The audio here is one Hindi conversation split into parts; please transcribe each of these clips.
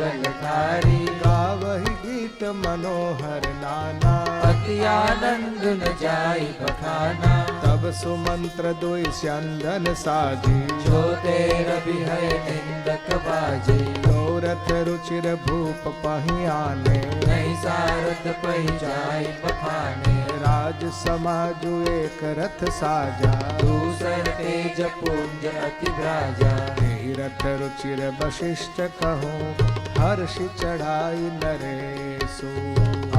मंगलकारी। गावहि गीत मनोहर नाना, अति आनंद न जाई बखाना। तब सुमंत्र दुई स्यंदन साजी, जो तेर बिहय निंदक बाजे। रथ रुचिर भूप पहियाने, नहीं सारथ पही जाय बखाने। राज समाजु एक रथ साजा, दूसर तेज पुंज अति भ्राजा। तेहि रथ रुचिर वशिष्ठ कहो, हर्षि चढ़ाई नरेशु।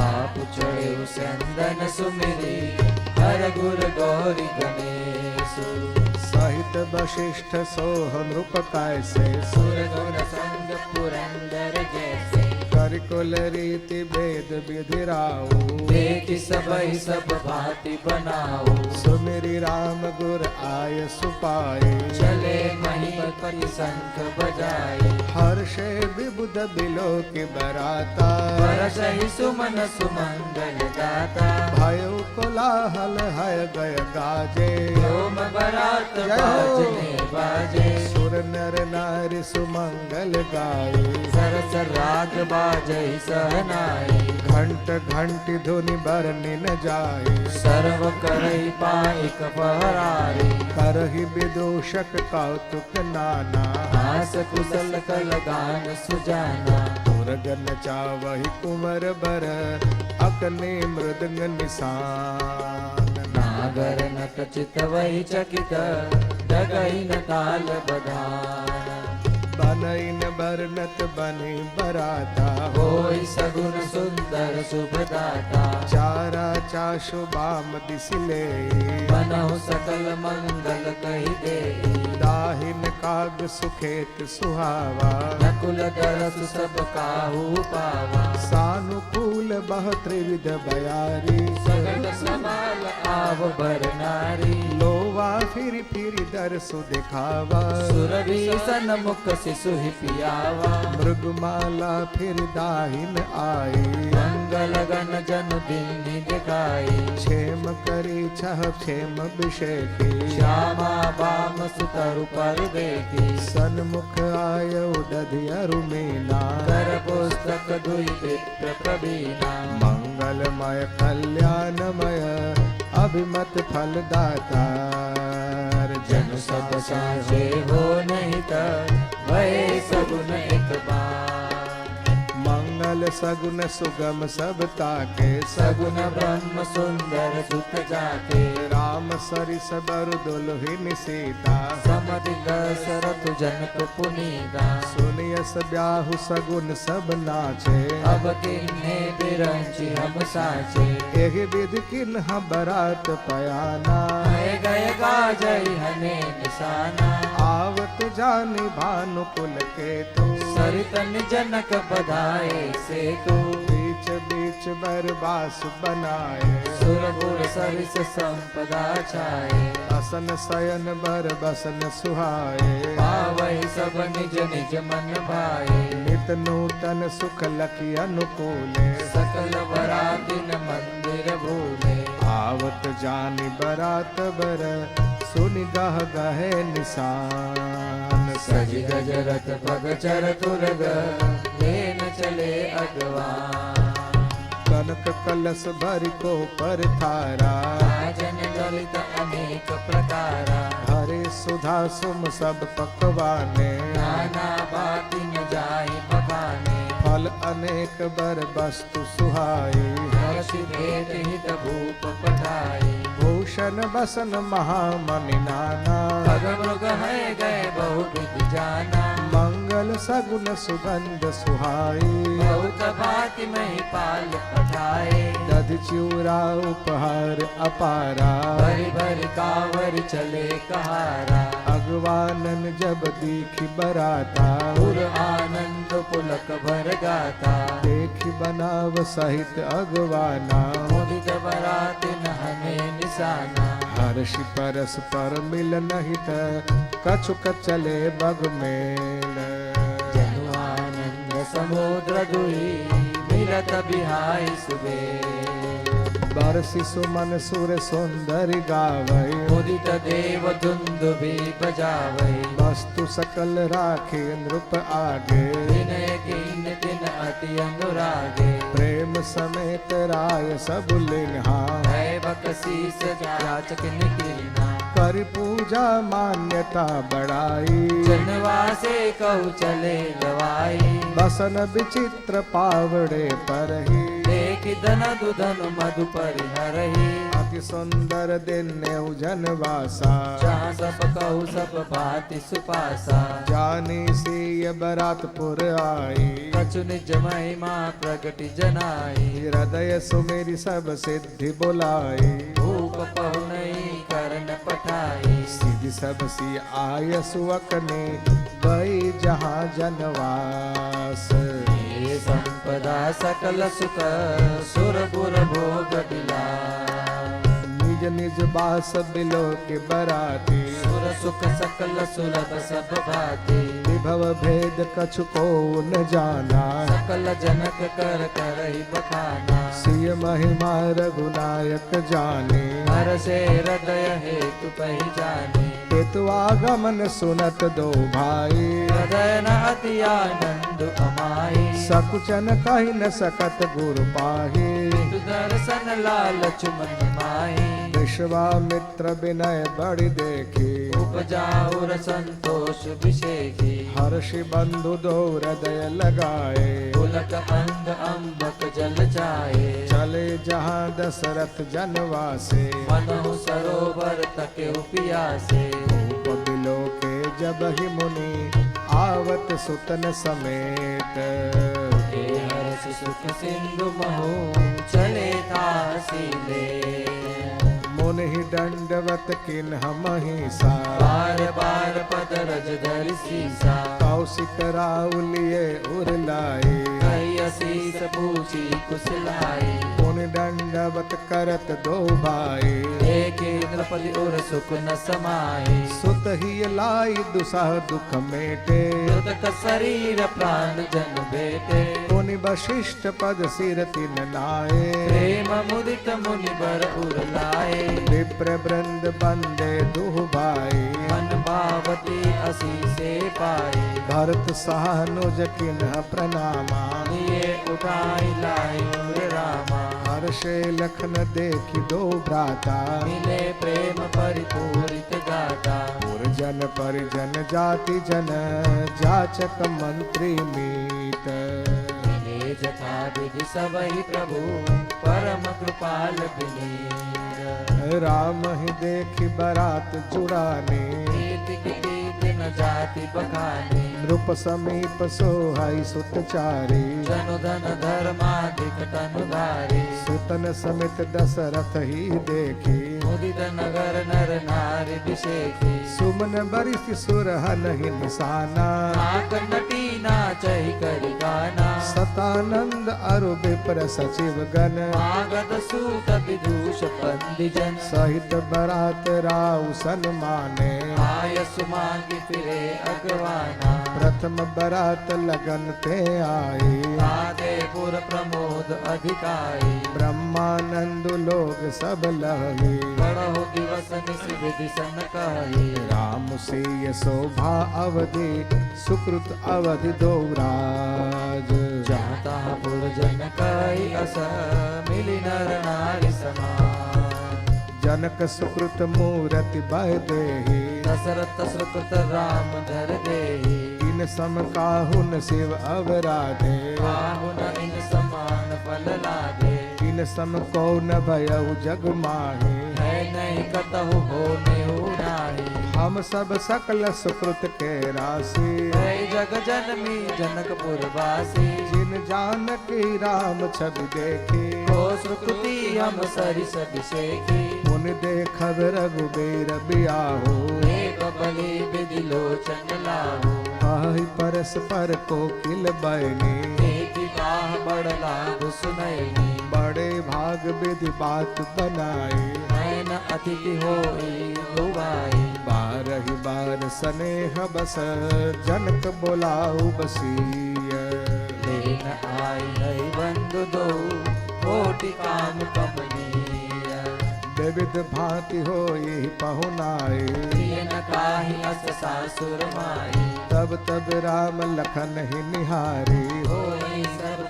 आप चढ़े स्यंदन सुमिरी, हर गुर गौरी गणेशु। सहित वशिष्ठ सोह नृप कैसे, सुर गुण संग पुरंदर जैसे। कर कुल रीति वेद विधि राऊ, देखि सबहि सब भांति बनाओ। सुमिरि राम गुर आय सुपाए, चले महीपति शंख बजाए। हर्षे विबुध बिलोक बराता, बरसहि सुमन सुमंगल गाता। भयो कोलाहल है गय गाजे, व्योम बरात बाजने बाजे। सुर नर नारी सुमंगल गाए, सरस राग बाजै सहनाई। घंट घंटी धुनि बरनि न जाए, सर्व करई पाइक पहरारी। करहि विदूषक कौतुक नाना, हास कुशल कल गान सुजाना। मुरगन चावहि कुंवर बर, अकने मृदंग निशान। नागर नक चितवहि चकित, डगहि न ताल बधान। बनईन बरनत बनि बराता, होई सगुन सुंदर शुभदाता। चारा चाशु बाम दिसले, बनहु सकल मंगल कहि देई। दाहिन काग सुखेत सुहावा, नकुल दरस सब काहू पावा। सानुकूल बह त्रिविध बयारी, सगल समाल आव बर नारी। लोवा फिर दरसु दिखावा, सुरभीषण मुख शिशु ही पियावा। मृगमाला फिर दाहिन आई, मंगल गण जन दिल्ली दिखाई। क्षेम करी छह क्षेम विषेखी, श्यामा बाम सुतरु पर देखी। सन्मुख आय दधियरु मीना, कर पुस्तक दुई विप्र प्रवीणा। मंगलमय कल्याणमय अभिमत फलदातार, जन सब साझे हो नहीं त भय सगुन एक बार। मंगल सगुन सुगम सब ताके, सगुन ब्रह्म सुंदर सुत जाके। राम सरिस बरु दुल्हिन सीता, समधि दशरथ जनक पुनीता। सुनियस ब्याहु सगुन सब नाचे, अब किन्हे बिरंची हम साचे। एहि विधि किन्ह बरात पयाना, भय गय गाजई हने निशाना। आवत जानि भानुकुल केतु, सरितन जनक बधाए से तू। बीच बीच बरबास बनाए, सुरगुर सरिस संपदा छाए। असन शयन बर बसन सुहाए, पावहि सब निज निज मन भाए। नित नूतन सुख लखि अनुकूले, सकल बरातिन मंदिर भूले। आवत जानि बरात बर, सुनि गह गहे निशान। सज गज रथ पग चर तुरग, लेन चले अगवान। कनक कलश भरि को पर थारा, राजन ललित अनेक प्रकारा। हरे सुधा सुम सब पकवाने, नाना बाति न जाहि बखाने। फल अनेक बर वस्तु सुहाई, हर्ष भेट हित भूप पठाई। भूषण बसन महामनि नाना, पग मृग है गए बहु विधि जाना। मंगल सगुन सुगंध सुहाई, बहुत भांति महिपाल पठाए। दधि चिउरा उपहार अपारा, भरि भरि कांवर चले कहारा। अगवानन जब दीखि बराता, पुर आनंद पुलक भर गाता। देखि बनाव सहित अगवाना, मुदित बरातिन हमें निशाना। हर्षि परस पर मिल नहीं कछुक चले बग मेल। जनु आनंद समुद्र दुई, मिलत बिहाई सुबेल। बरसि सुमन सुर सुंदर गावै, मुदित देव धुंदुभि बजावै। वस्तु सकल राखे नृप आगे, विनय कीन अति अनुरागे प्रेम समेत राय सब लिन्हा है बकसीस जाचक निकीना कर पूजा मान्यता बढ़ाई जनवासे कहु चले गवाई बसन विचित्र पावड़े पर ही देख धन दुधनु मधु परिहरहि अति सुंदर दिन जनवासा जहाँ सब कहु सब भांति सुपासा जानी सी बरातपुर आई कछु निज महिमा प्रगति जनाई हृदय सुमेरी सब सिद्धि बुलाई भूप पहु नहीं करन पठाई सिद्धि सब सी आय सुअकने गई जहाँ जनवास ये संपदा सकल सुख सुर गुर भोग बिलास निज निज बास बिलो के बराती सुर सुख सकल सुलभ सब भाति विभव भेद कछु को न जाना सकल जनक कर करहि बखाना सिय महिमा रघुनायक जाने हर से हृदय हेतु पहचाने हेतु आगमन सुनत दो भाई हृदय न अति आनंद अमाई सकुचन कहि न सकत गुरु पाहि तु दर्शन लालच मन माही विश्वामित्र विनय बड़ि देखी उपजाउर संतोष विषेखी हर्षि बंधु दो हृदय लगाए पुलक अंग अम्बक जल जाए चले जहाँ दशरथ जनवासे मनहु सरोवर तके पियासे धूप बिलो के जब ही मुनि आवत सुतन समेत हे हर्ष सुख सिंधु महो चले तासीले मुनि दंडवत किन्ह महिषा बार बार पद रज धरि सीसा कौशिक राउलिए उरलाए कही असीस पूछी कुशलाई मुनि दंडवत करत दो भाई देखे द्रौपदी उर सुख न समाये सुत ही लाई दुसह दुख मेटे युतक शरीर प्राण जन बेटे मुनि वशिष्ठ पद सिर तिन नाये प्रेम मुदित मुनि बर उर लाए विप्र वृंद बंदे दुह भाई मन भावती असी से पाए भरत सहानुज किन्ह प्रणामा लिए उठाई लाई उर रामा हर्षे लखन देखि दो भ्राता मिले प्रेम परिपूरित गाता जन परिजन जाति जन जाचक मंत्री मीत मिले जथा विधि सबहि प्रभु परम कृपाल विनीत राम ही देखि बरात जुड़ाने न जाति बखाने नृप समीप सोहाई सुत चारी जनु धन धर्माधिक तनुधारी सुतन समित दशरथ ही देखी मुदित नगर नर नारी विषेखी सुमन बरिस सुरहन ही निशाना आक नटी नाचहि करि गाना सतानंद अरु विप्र सचिव गण आगत सूत विदूष पंडिजन सहित बरात राउ सन्माने आयस मांगी फिरे अगवाना प्रथम बरात लगन ते आई आदेपुर प्रमोद अधिकारी ब्रह्मानंद लोग सब लही बड़ो दिवस निस विधि सन कही राम सिय शोभा अवधि सुकृत अवधि दो राज जाता पुरजन कई अस मिली नर नारी समान जनक सुकृत मूरति बह देहि दशरथ सुकृत राम धर देहि इन सम काहुन शिव अवराधे बाहुन इन समान फल लागे इन सम को न भयउ जग माहे है नहीं कतहु हो नेहु नाही हम सब सकल सुकृत के राशि है जग जनमी जनकपुर वासी जिन जानकी राम छवि देखी को सुकृति हम सरिस अभिषेकी मुनि देखब रघुबीर बियाहो एक बलि विधि लोचन लाहो आहि परस्पर कोकिल बयनी एक बाह बड़ लाभ सुनैनी बड़े भाग विधि बात बनाई नैन अतिथि होई हुआई बारहि बार स्नेह बस जनक बोलाऊ बसीय लेन आई है बंधु दो कोटि काम कमनीय विविध भांति होई पहुनाई प्रिय न काहि अस सासुर माई तब तब राम लखन ही निहारी होई सब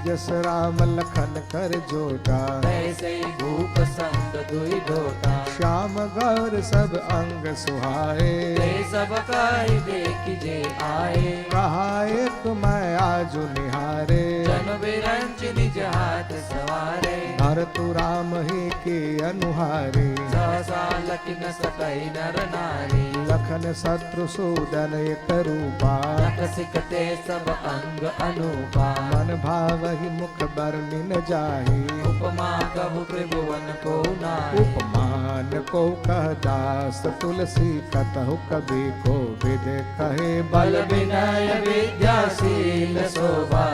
जस राम लखन कर जोटा, तैसे भूप संग दुई ढोटा। श्याम गौर सब अंग सुहाए, ते सब काई देखी जे आए। कहा एक मैं आजु निहारे, जन बिरंच निज हाथ सवारे। भरतु राम ही के अनुहारे, सहसा लखि न सकई नर नारी। लखन शत्रु सूदन एक रूपा, नख सिकते सब अंग अनूपा। मन भावहि मुख बरनि न जाहि, उपमा कहु त्रिभुवन को नाहि। उपमान को कह दास तुलसी, कतहु कवि को विद कहे बल विनय विद्याशील शोभा,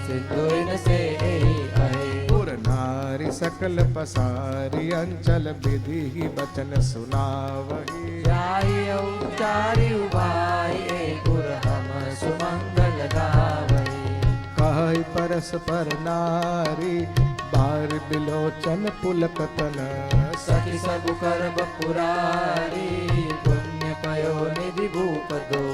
सिद्धोइन से अहे। पुर नारी सकल पसारी, अंचल विधि ही बचन सुनावही। जाई उचारी उभाई, गुर हम सुमंगल गावई। कहि परस्पर नारी, बार बिलोचन पुलकतन। सखी सब करब पुरारी, पुण्य पयो निधि भूप दो।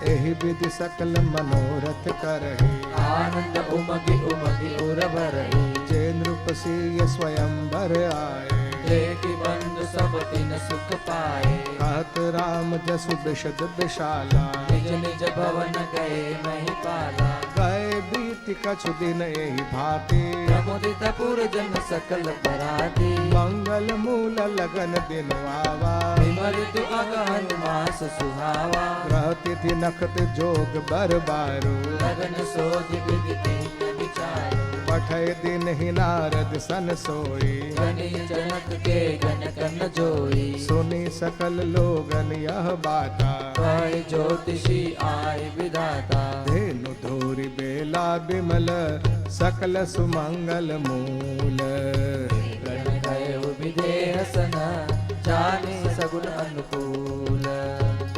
एहि विधि सकल मनोरथ करहि, आनंद उमगी उमगी उर भरई। जे नृप सिय स्वयंवर आए, देखि बंधु सब तिन सुख पाए। कहत राम जसु बिशद विशाला, निज निज भवन गए मही पाला। गए बीति कछु दिन एहि भांति, प्रमुदित पुर जन सकल पराती। मंगल मूल लगन दिन आवा, मृत्यु अगहन मास सुहावा। ग्रह तिथि नखत जोग बरबारू, लगन सोध विधि विचार। पठय दिन ही नारद सन सोई, गनी जनक के गन कन जोई। सुनी सकल लोगन यह बाता, कहे ज्योतिषी आए विधाता। धेनु धोरी बेला बिमल, सकल सुमंगल मूल। गण कहे विदेह सन, जाने सगुन अनुकूल।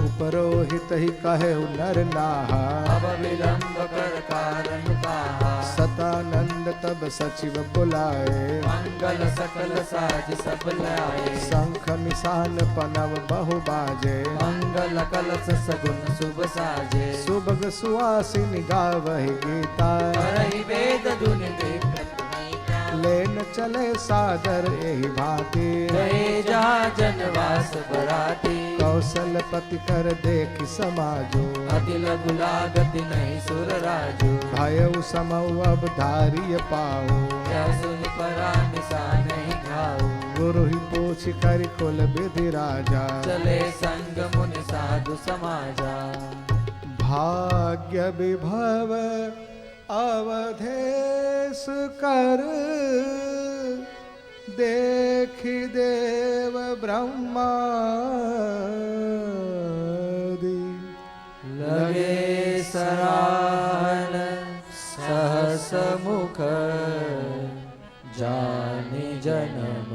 उपरोहित ही कहे नर नाहा, अब विलंब कर कारण कहा। सतानंद तब सचिव बुलाए, मंगल सकल साज सब लाए। शंख निशान पनव बहु बाजे, मंगल कलश सगुन शुभ साजे। सुबग सुहासिनी गावहि गीता, करहि वेद धुनि देव लेन चले सादर एहि भांति। गए जहाँ जनवास बराती। कौशलपति कर देखि समाजो, अति लघु लागति नहीं सुर राजो। भयउ समौ अब धारिय पाओ, क्या सुन परा निशा नहीं घाओ। गुरु ही पूछ करि कुल विधि राजा, चले संग मुनि साधु समाजा। भाग्य विभव अवधेश कर, देखि देव ब्रह्मादि। लगे सराहन सहस मुख, जानि जन्म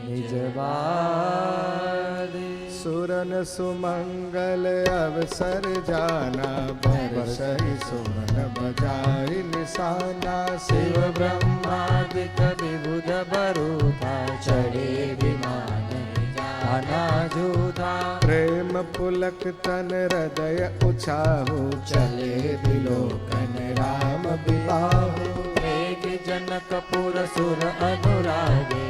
निज बादि। सुरन सुमंगल अवसर जाना, बरसहि सुमन बजाई निशाना। शिव ब्रह्मादिक विबुध बरूथा, चढ़े विमान जाना जूथा। प्रेम पुलक तन हृदय उछाहु, चले विलोकन राम विवाहु। एक जनक पुर सुर अनुरागे,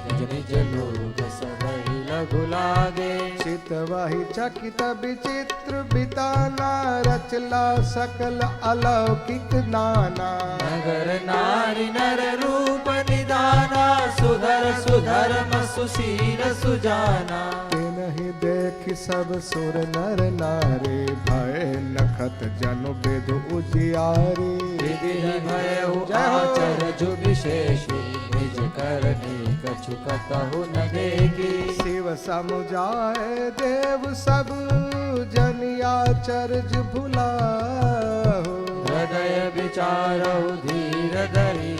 निज निज लोग सबहि लघु लागे। चितवहि चकित विचित्र बिताना, रचला सकल अलौकिक नाना। नगर नारी नर रूप निदाना, सुधर सुधर्म सुशील सुजाना। तिनहि देखि सब सुर नर नारी, भय नखत जनु विदु उजियारी। विधि भयउ आचरजु विशेषी, निज करनी कछु कतहु न देखी। शिव समुझाए देव सब, जनियाचर्ज भुलाहु। हृदय विचारहु धीर धरी,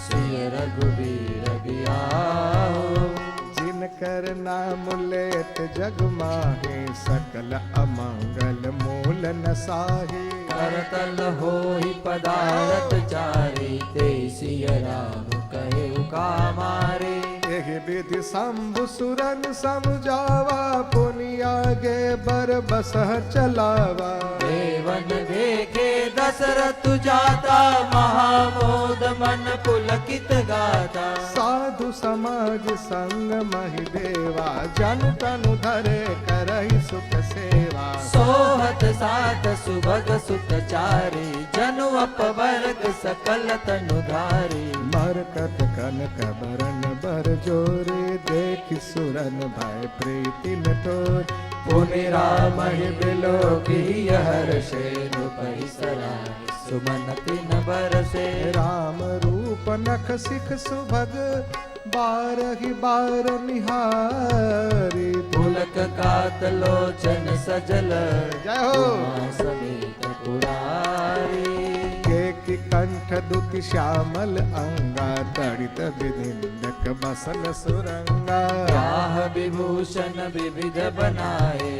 सिय रघुबीर बियाहु। जिनकर नाम लेत जग माहे, सकल अमंगल मूल नसाही। करतल होई पदारथ चारी, ते सिय राम कहे कामारे। एहि विधि शंभु सुरन समझावा, पुनिया गे बर बसह चलावा। देवन देखे दशरथ जाता, महामोद मन पुलकित गाता। साधु समाज संग महि देवा, जन तनु धरे करहि सुख सेवा। सोहत सात सुभग सुतचारी, जनु अपवर्ग सकल तनुधारी। मरकत कनक बरन बर जोरे, देखि सुरन भय प्रीति न तोर। पुनि राम ही बिलो की हर्षे, रूपहि सराय सुमन तिन बरसे। राम रूप नख सिख सुभग, बारहि बार निहारी। पुलक कात लोचन सजल, जय हो। उमा समेत पुरारी। केकि कंठ दुति श्यामल अंगा, तड़ित विनिंदक बसन सुरंगा। राह विभूषण विविध बनाए,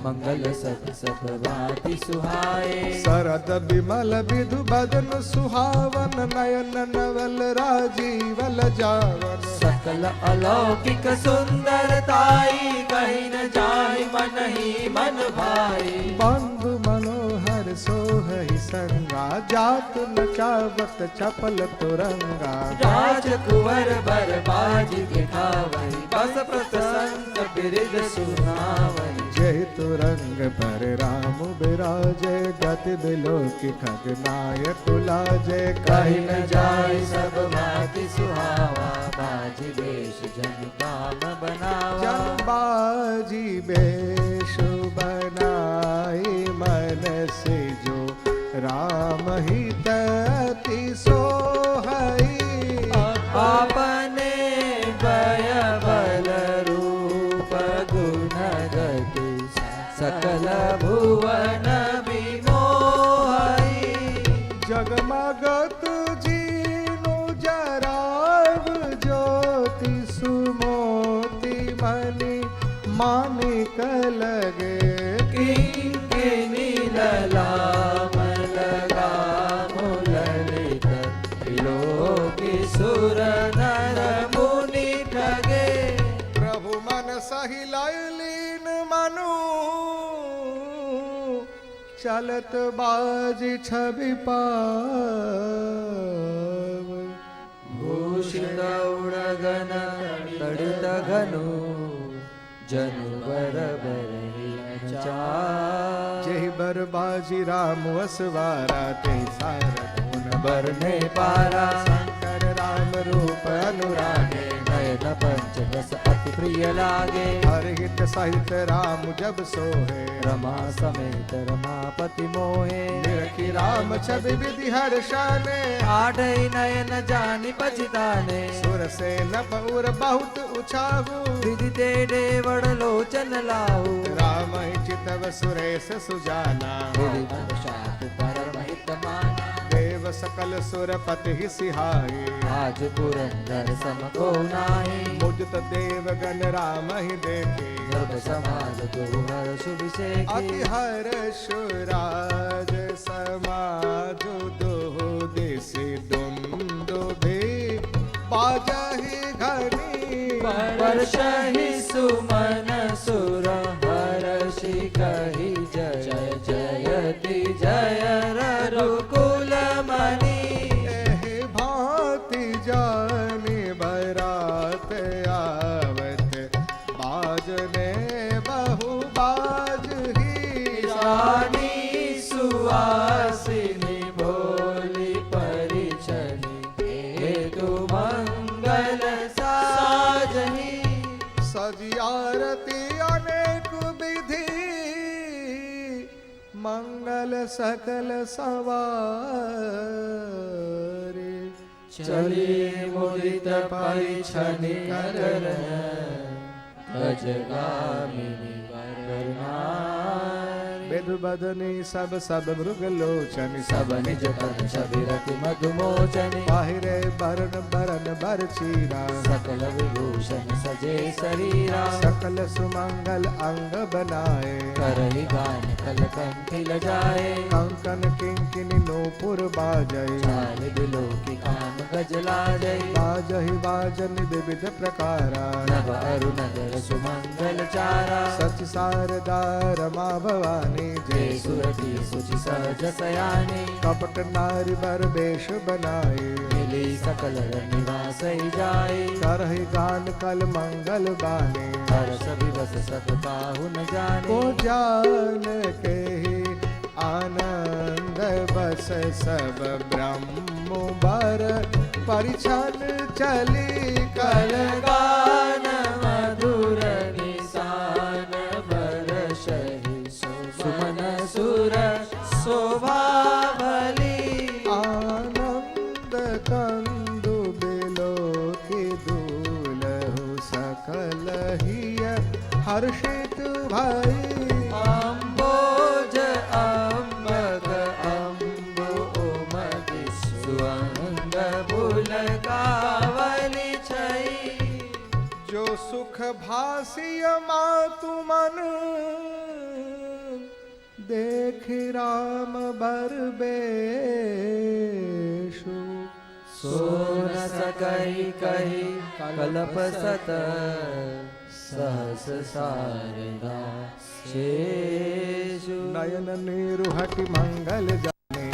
मंगल सब सब भांति सुहाए। सरद विमल विधु बदन सुहावन, नयन नवल राजीवल जावन। सकल अलौकिक सुंदरताई, कहीं न जाय मन ही मन भाई। बंधु मनोहर सोहहि संगा, जात नचावत चपल तुरंगा। राजकुंवर बरबाज के खावई, बस प्रसंग बिरिद सुनावई। जय तुरंग पर राम बिराजे, गति बिलोकि खगनायक लाजे। कहीं न जाय सब भांति सुहावा, बाजी वेश जन काम बनावा। जन्बाजी बेश बनाई, मन से जो राम ही तति सोहई। आपने भय बल रूप गुण गति, सकल भुवन विमोहई। जगमगत जीनु जराव, ज्योति सुमोति मणि मानिक लगे। किंकिनी ललाम लगाम ललित, त्रिलोकी सुर नर मुनि ठगे। प्रभु मन सही लयलीन मनु, चलत बाजी छवि पाव। भूषित उड़गन तड़ित घनु, जनु बर बरहि चार। जय बर बाजी राम असवारा, ते सार गुण बरने पारा। शंकर राम रूप अनुरागे, नयन पंचरस अति प्रिय लागे। हरहित सहित राम जब सोहे। रमा समेत रमापति मोहे। निरखी राम छवि विधि हर्षाने, आढ़ई नयन जानि पछिताने। सुर से नपुर बहुत उछाहु, विधि तेढ़े वड़ लोचन लाहु। राम ही चितव सुरेश सुजाना। विधि मन शाप परम हित माना। देव सकल सुरपति ही सिहाई, आज पुरंदर सम को नाहि। मुझत देवगण राम ही देखे। सर्व समाज को हर्ष विषेखी। अति हर्ष राज समाज दुहु दिशि दुंदुभि, बाजहि घनी वर्षहि सुमन सुर, हर्षि कहि जय जयति जय रघुकुल मणि। एहि भांति जानि बरात आवत, बाजने बहु बाजहि। रानी सुहासिनी भोली परिछनि, हेतु मंगल साजहि। सजियारती अनेक विधि, मंगल सकल सवारी। चली मुदित परिछनि नगर, गजगामिनी वरनारी। विधु बदनी सब मृग लोचन, सब निज तन छबिरति मधुमोचनि। बाहिरे बरन बरन बर चीरा, सकल विभूषण सजे शरीरा। सकल सुमंगल अंग बनाए, करहि गान कल कंठी लजाए। कंकन किंकिनी नूपुर बाजय, चाल बिलोकी काम गजला जय। बाजहि बाजन विविध प्रकारा, नव अरु नगर सुमंगल चारा। सच शारदा रमा भवानी, जय सुरति सुचि सहज सयानी। कपट नारी बर वेश बनाए, मिल मिली सकल निवास जाए। करहि गान कल मंगल बाने, हर सभी बस सब काहू न जाने। को जान के ही आनंद बस सब ब्रह्म बर परिछन चली कल गान मधुर निशान बरसहि सुमन सुर शोभा भली। आनंद कंदु बिलो की दूलहु सकल हिय हर्षित भई। अम्बोज अम्बक अम्बु उमति सुअंग बुलकावली छई। जो सुख भासिय मातु मन, देख राम बर बेशु। सो न सकहि कहि कलप सत सहस शारदा शेषु। नयन निरुहति मंगल जाने,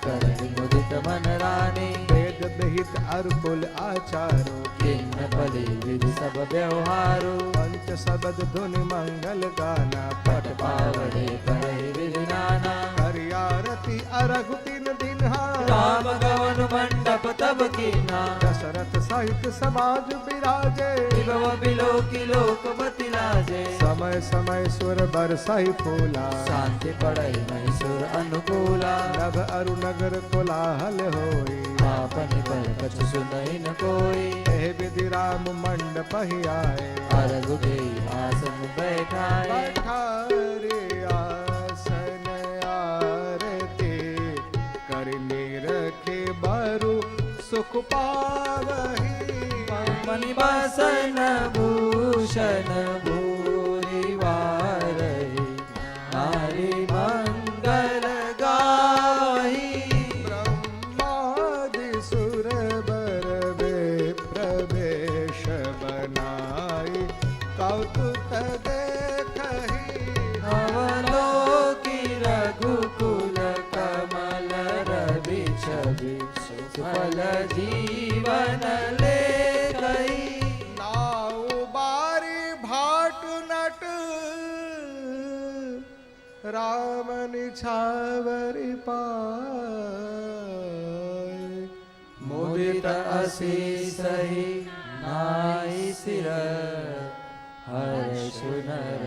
करहि मुदित मन रानी। वेद विहित अरकुल आचारो, किन्न पदे विधि सब व्यवहारो। पंच शब्द धुनि मंगल गाना, पट पावड़े करहि विधि नाना। हरियारति अरघु तीन दिन राम गवन मंडप तब कीना। दशरथ सहित समाज विराजे, विभव बिलोकी लोकपति लाजे। समय समय सुर बरसाई फूला, शांति पड़ै महिषुर अनुकूला। नभ अरु नगर कोलाहल होई, आपन पर कछु सुनहि न कोई। एह विधि राम मंडप ही आए, अरघ उठेई आसन बैठाए। पठारे आसन आरती करनी रखे बरु सुख पावही। मणि बासन भूषण भूरि वारहि नारी मंगल गाही। ब्रह्मादि सुर बर वे प्रवेश बनाई, कौतुक देखहि। अवलोकि रघुकुल कमल रवि छवि सुफल जीवन लेखहि। नाउ बारी भाट नट राम निछावरि पाए। मुदित असीस ही नाई सिर हर्ष नर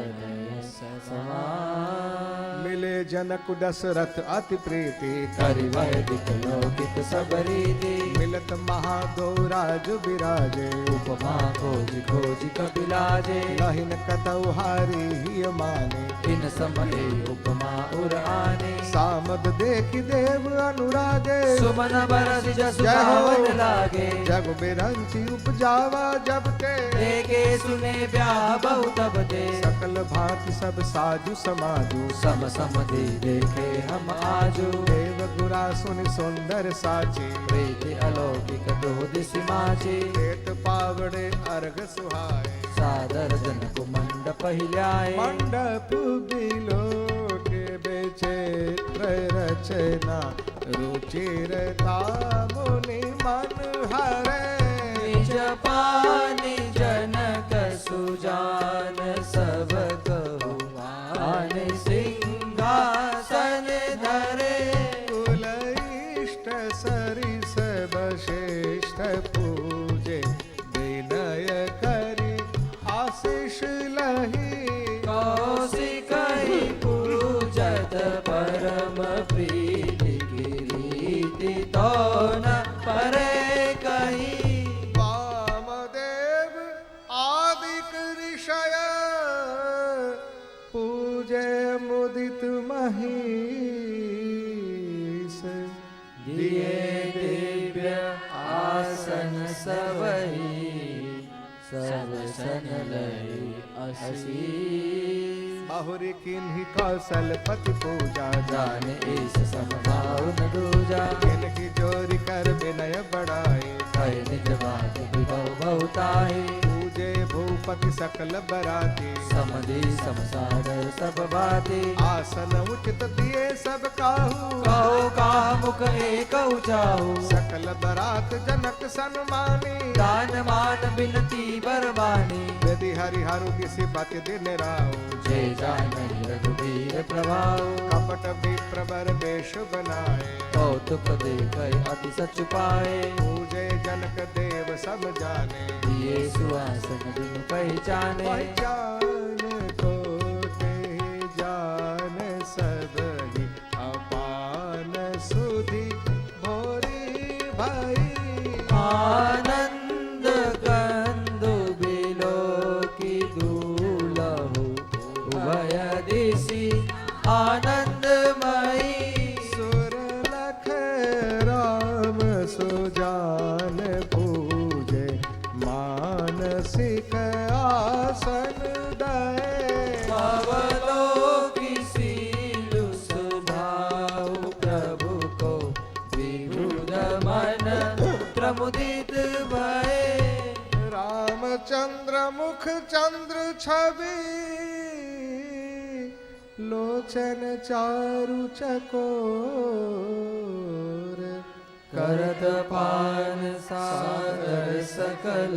समान। मिले जनक दशरथ अति प्रीति, करि वैदिक लौकिक सब रीति। मिलत महागौराज विराजे, उपमा खोजि खोजि कपिलाजे। लहिन कतौ हारी ही माने, इन समय उपमा उर आने। सामद देखि देव अनुरागे, सुमन बरस जसु जय हो। पावन लागे। जग बिरंची उपजावा जब ते, देखे सुने ब्याह बहु तब दे। सकल भांति सब साजु समाजु, सम सम दे देखे हम आजो। देव गुरा सुनि सुंदर साची, प्रीति अलौकिक दो दिशि माचे। पेट पावड़े अर्घ सुहाए, सादर जनक मंडप हिलाए। मंडप बिलो के बेचे रचना, रुचिरता मुनि मन हरे। निज पानि जनक सुजान सब कहु आन सिंहासन धरे। कुल इष्ट सरिस वशिष्ठ पूजे, विनय करि आशीष लही। कौशिकहि पूजत परम प्रीति कीर्ति तो न परे कही। वामदेव आदिक ऋषय पूजे मुदित महीस। दिए दिव्य आसन सबहि सब सन लई असीस। बहुरी किन्हीं कौशलपति पूजा, जाने ईश समभाव न दूजा। किन्हीं जोरी कर विनय बढ़ाए, है निज बात विभव बहुताहि। पूजे भूपति सकल बराती, समधि समसागर सब बाती। आसन उचित दिए सब काहू, कहो काम मुख एक उचाहु, सकल बरात जनक सन्मानी, दान मान बिनती बरबानी, यदि हरिहरु किसी पति दिन राव, जय जानहि रघुबीर प्रभाव, कपट विप्रवर वेश बनाए, कौतुक देखै अति सच पाए, पूजे जनक देव सब जाने, दिए सुआसन बिनु पहचाने, पहचान को ते जान सबहि, अपान सुधि भोरी भाई, आनंद कंदु बिलो की दूलहु, उभय दिशि आनंदमयी, सुर लख राम सुजान पूजे, मानसिक आसन दए, अवलोकि सीलु सुभाउ, प्रभु को विबुध मन प्रमुदित भये, रामचंद्र मुख चंद्र छवि, लोचन चारु चकोर, करत पान सागर सकल,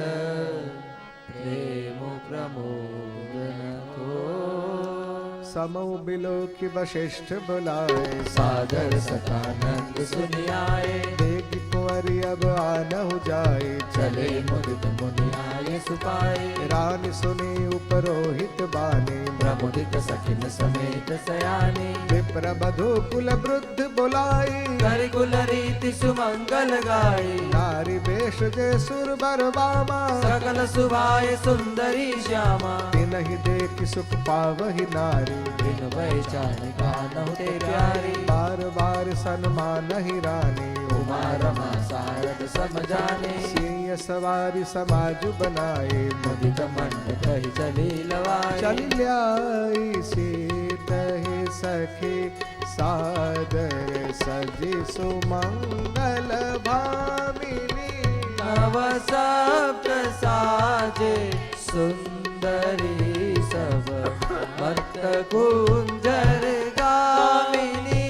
प्रेम प्रमोदन को, समौ बिलो की वशिष्ठ बुलाए, सादर सतानंद सुनियाए, देख कुंवरी अब आनहु जाए, चले मुदित मुनि आये सुपाए, रानी सुनी उपरोहित बानी, प्रमुदित सखिन समेत सयाने, विप्र बधु कुल वृद्ध बुलाई, कर कुल रीति सुमंगल गाये, नारी वेश जे सुर बरबामा, सकल सुभाए सुंदरी श्यामा, तिनहि देख सुख पावहि नारी, बिन पहचान कान्हु ते प्यारी, बार बार सन्मानहि रानी, उमा रमा सारद सम जाने, सिंह सवारी समाज बनाए, मुदित मंड कहि चली लवाए, चल ल्याई सीतहि सखी, सादर सजी सुमंगल भामिनी, नव सप्त साजे सुंदरी सब, मत कुंजर गामिनी,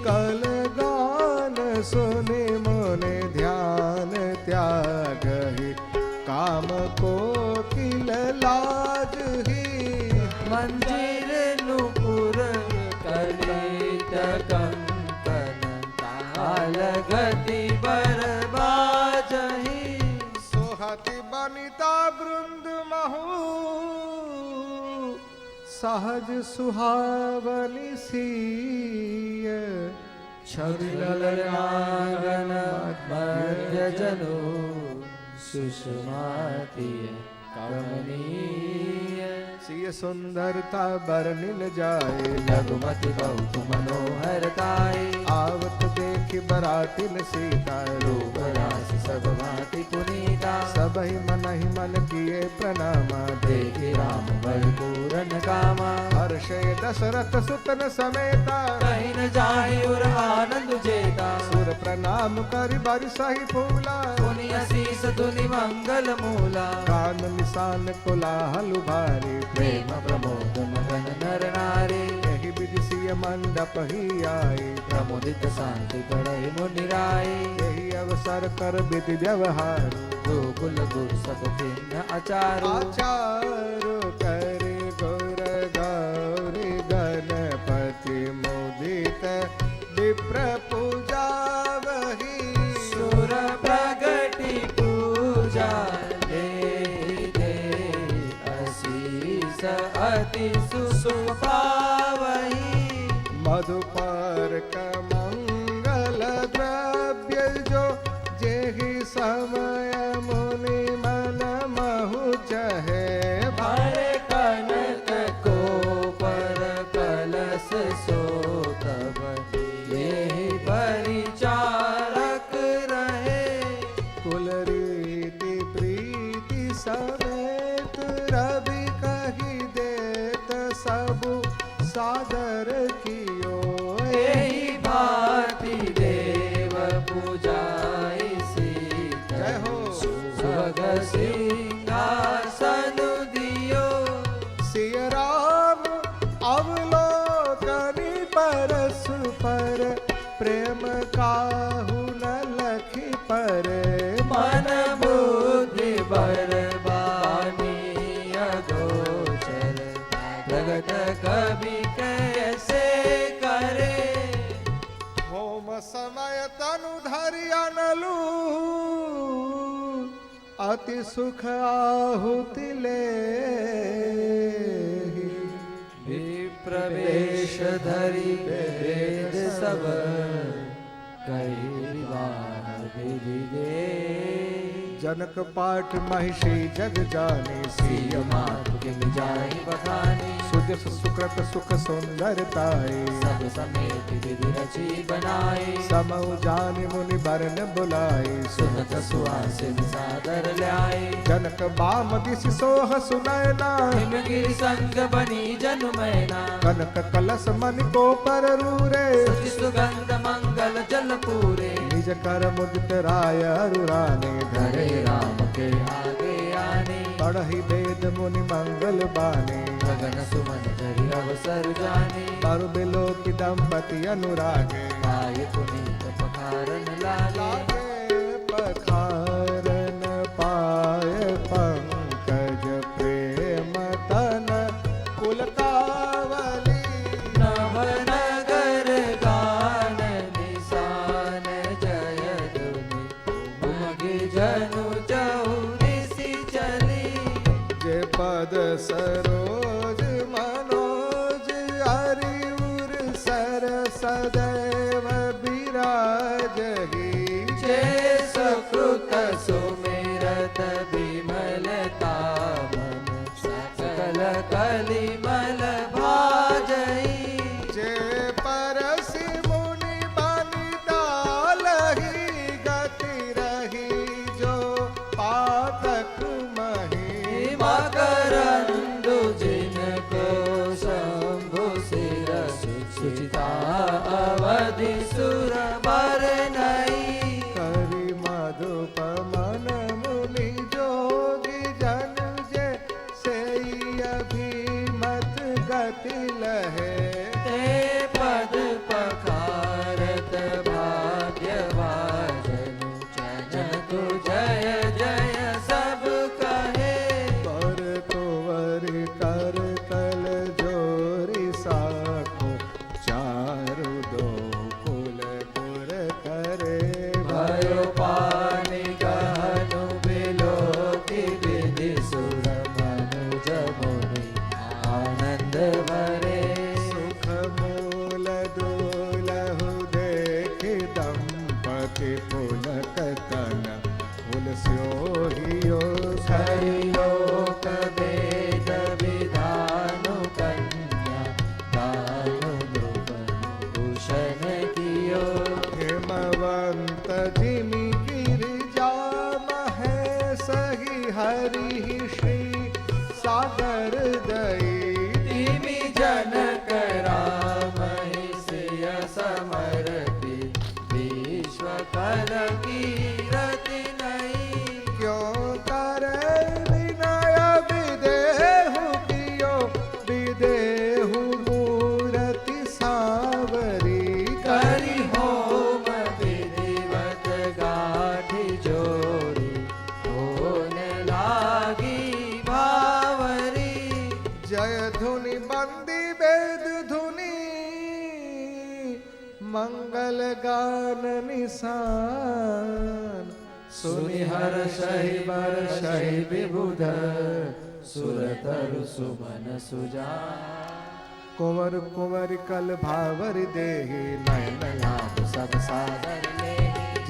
कल गान सुनि मुनि ध्यान त्यागहि, काम को किल लाज ही, मंजीर नुपुर कलित कंकन, ताल गति बर बाजहि, सोहति बनिता वृंद महु, सहज सुहावनि सीय, छबिलनागन मध्य जनु, सुषमातिय कमनीय, सिय सुंदरता बरनिल जाए, लघुमति बहुत मनोहरताय, आवत देखि बरातिन सीता, रूप राशि सब भांति पुनीता, सबहि मनहि मन किए प्रणामा, देखि राम बल पूरन कामा, हर्षे दशरथ सुतन समेता, कहीं न जाहि उर आनंद जेता, सुर प्रणाम करि बरसहि फूला, पुनि असीस धुनि मंगल मूला, कान निशान कोलाहल भारी, प्रेम प्रमोद मगन नर नारी, यही विधि सिय मंडप ही आए, प्रमुदित शांति पड़े मुनि राय, यही अवसर कर विधि व्यवहार, गोकुल गुर सब भिन्न आचार, आचार करे गौर गौरी गणपति मुदित, विप्र पूजा वही, सुर प्रगति पूजा ले दे, असीस अति सुसुपावही, मधुपर मंगल द्रव्य जो, जेहि समय मुनि मन महु चहे, भरे कनक को पर कलश सो, तब यही परिचारक रहे, कुल रीति प्रीति समेत रवि कहि देत काहू न लखी परे मन बुद्धि बरबानी अगोचर प्रगट कवि कैसे करे। होम समय तनु धरि अनलू अति सुख आहुति ले प्रवेश धरि वेद सब कई विधि दे। जनक पाठ महिषी जग जाने सिय मात के जाई बखानी सुजस सुकृत सुख सुंदरताए सब समेत विधि रची बनाए। समऊ जान मुनि बरन बुलाए सुनत सुहासिन सादर ल्याए। जनक बाम दिस सोह सुनैना हिमगिरि संग बनी जनु मैना। कनक कलश मन को पर रूरे सुचि सुगंध मंगल जल पूरे। निज कर मुदित राय अरुराने धरे राम के आगे आने। पढ़हि वेद मुनि मंगल बाने गगन सुमन धरि अवसर जाने। परु बिलो की दंपति अनुरागे पाय पुनीत पखारन लागे। लागे पखारन पाय पंकज प्रेम तन कुलकावली नवनगर गान निशान जय धुनि उमगे जनु चहुरिसि चली। जे पद सरोज मनोज हरिउर सर सदैव विराजहि जे सकृत सुमिरत विमलता मन सकल कलिमल भाजई। जे परसि मुनि बनि डालहि गति रही जो पातक मही मकरंदु जिनको शंभु सिर सुचिता अवधि सुर बर नई। करि मधुप मन मुनि जोगी जन जे सेई अभिमत गति लहे ते पद पखारत भाग्यवाजनु जनकु जय जय सब कहे। पर तोवरि कर कल जोरी साखो चारु दो कुल पुर करे भयो पानि गहनु बिलोकी विधि सुर मनुज मुनि आनंद भरे। सुख मूल दूलहु देख दंपति पुलक तन फुल स्योहियो हरिलोक वेद विधानु कन्या दानु द्रुपनु भूषण कियो। हिमवंत जिमि गिरिजा महेशहि हरि श्री सागर दई तिमि जनक राम सिय समर्पि विश्व कर कीरति नहीं। क्यों करे विनय विदेहु कियो विदेहु मूरति सावरी करि होम विधिवत गाठी जोड़ी होन लागी भावरी। जय धुनि बंदी वेद धुनि मंगल गान निशान सुनि हर्षहि वर्षहि विबुध सुरतरु सुमन सुजान। कुंवर कुंवर कल भावर देहि नयन लाभ सब सादर ले।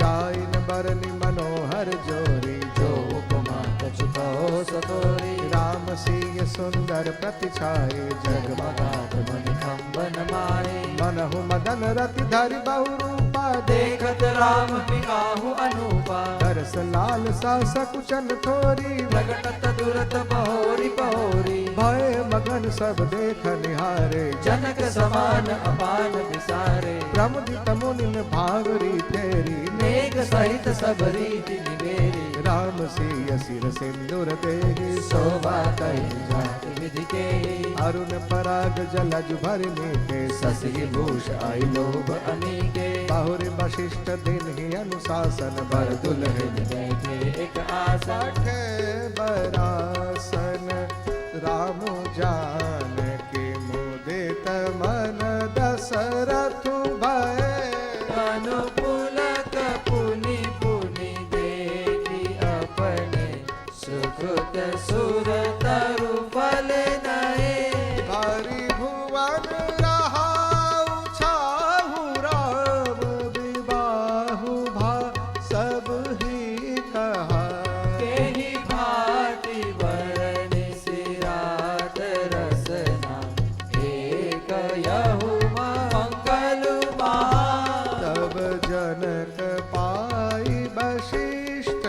जाइन बरनि मनोहर जोरी जो उपमा कछुकहो सतोरी। राम सिय सुंदर प्रति छाए जगमगात मणि कंबन माए। मनहु मदन रति धरि बहुरूपा देखत राम पिकाहु अनूपा। दरस लाल सा सकुचन थोरी प्रगटत दुरत बहोरी बहोरी। भय मगन सब देख निहारे जनक समान अपान विसारे। प्रमुदित मुनिन भावरी फेरी मेघ सहित सब रीति निवेरी। राम सिय सिर सिंदूर देहि शोभा कहि जाति विधि के। अरुण पराग जलज भरने के शशि भूष आई लोभ अनीके। बाहुरी वशिष्ठ दिन ही अनुशासन बर बर दुल्हन दुल्हन बैठे एक आसन बैठे बरासन राम जान की मुदित मन दशरथ भय अनुपुलक पुनि पुनि देखी अपने सुकृत सुर तरु फल नए भारी भुवन रहाउ छाहु राम विबाहु भा सब ही कहा केहि भांति वरनि सिरात रसना एक यहु मंगल तब जनक पाई वशिष्ठ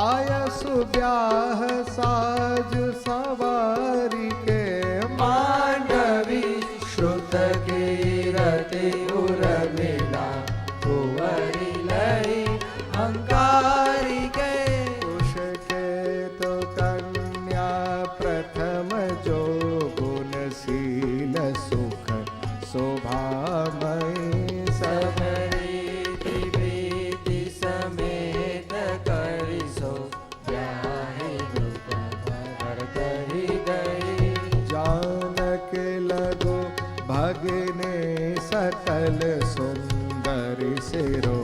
आय सुब्याह साज सवारी के मांडवी श्रुत कीरति उर्मिला कुंवरी लई अंकारी के कुश के तो कन्या प्रथम जो गुणशील सुख शोभामयी सब सबरीति प्रीति समेत करि सो ब्याहि दुत भर कहि गई जानक लगो भगने सकल सुंदर सिरो